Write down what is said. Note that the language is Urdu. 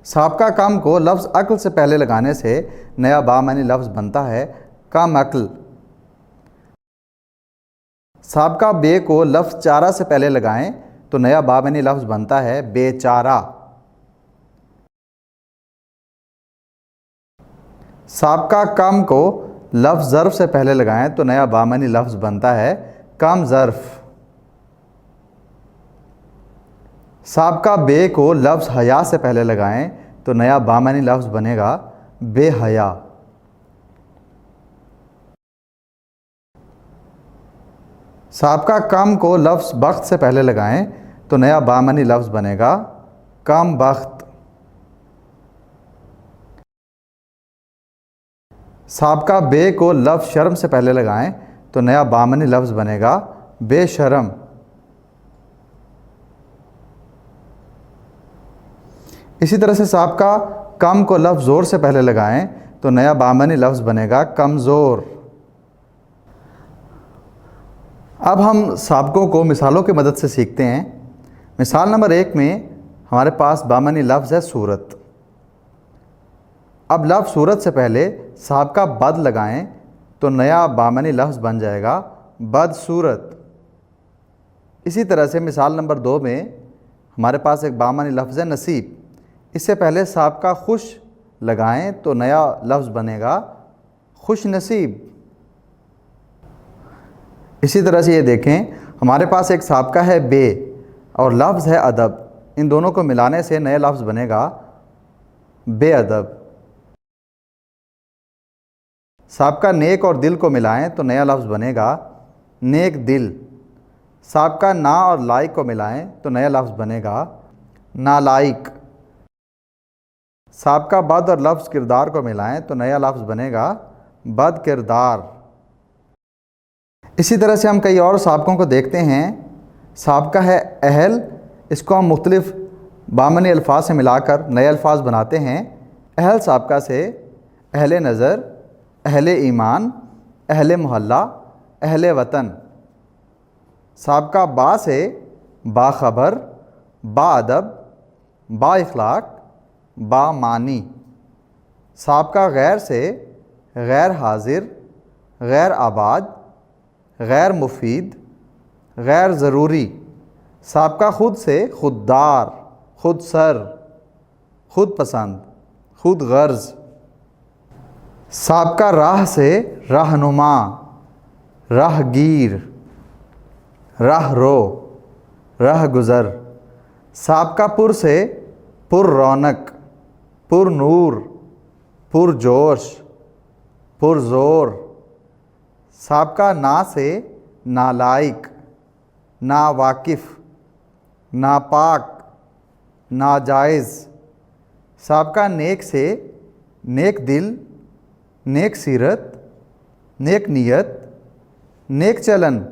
سابقہ کم کو لفظ عقل سے پہلے لگانے سے نیا بامعنی لفظ بنتا ہے کم عقل۔ سابقہ بے کو لفظ چارہ سے پہلے لگائیں تو نیا بامعنی لفظ بنتا ہے بے چارہ۔ سابقہ کم کو لفظ ظرف سے پہلے لگائیں تو نیا بامعنی لفظ بنتا ہے کم ظرف۔ سابقہ بے کو لفظ حیا سے پہلے لگائیں تو نیا بامعنی لفظ بنے گا بے حیا۔ سابقہ کم کو لفظ بخت سے پہلے لگائیں تو نیا بامعنی لفظ بنے گا کم بخت۔ سابقہ بے کو لفظ شرم سے پہلے لگائیں تو نیا بامعنی لفظ بنے گا بے شرم۔ اسی طرح سے سابقہ کم کو لفظ زور سے پہلے لگائیں تو نیا بامعنی لفظ بنے گا کمزور۔ اب ہم سابقوں کو مثالوں کی مدد سے سیکھتے ہیں۔ مثال نمبر 1 میں ہمارے پاس بامعنی لفظ ہے صورت۔ اب لفظ صورت سے پہلے سابقہ بد لگائیں تو نیا بامعنی لفظ بن جائے گا بد صورت۔ اسی طرح سے مثال نمبر 2 میں ہمارے پاس ایک بامعنی لفظ ہے نصیب۔ اس سے پہلے سابقہ خوش لگائیں تو نیا لفظ بنے گا خوش نصیب۔ اسی طرح سے یہ دیکھیں ہمارے پاس ایک سابقہ ہے بے اور لفظ ہے ادب، ان دونوں کو ملانے سے نیا لفظ بنے گا بے ادب۔ سابقہ نیک اور دل کو ملائیں تو نیا لفظ بنے گا نیک دل۔ سابقہ نا اور لائق کو ملائیں تو نیا لفظ بنے گا نالائق۔ سابقہ بد اور لفظ کردار کو ملائیں تو نیا لفظ بنے گا بد کردار۔ اسی طرح سے ہم کئی اور سابقوں کو دیکھتے ہیں۔ سابقہ ہے اہل، اس کو ہم مختلف بامعنی الفاظ سے ملا کر نئے الفاظ بناتے ہیں۔ اہل سابقہ سے اہل نظر، اہل ایمان، اہل محلہ، اہل وطن۔ سابقہ با سے باخبر، با ادب، با اخلاق، با معنی۔ سابقہ غیر سے غیر حاضر، غیر آباد، غیر مفید، غیر ضروری۔ سابقہ خود سے خوددار، خود سر، خود پسند، خود غرض۔ سابقہ راہ سے رہنما، راہ گیر، راہ رو، راہ گزر۔ سابقہ پر سے پر رونق، پر نور، پر جوش، پر زور۔ سابقہ نا سے نالائق، ناواقف، ناپاک، ناجائز۔ سابقہ نیک سے نیک دل، نیک سیرت، نیک نیت، نیک چلن۔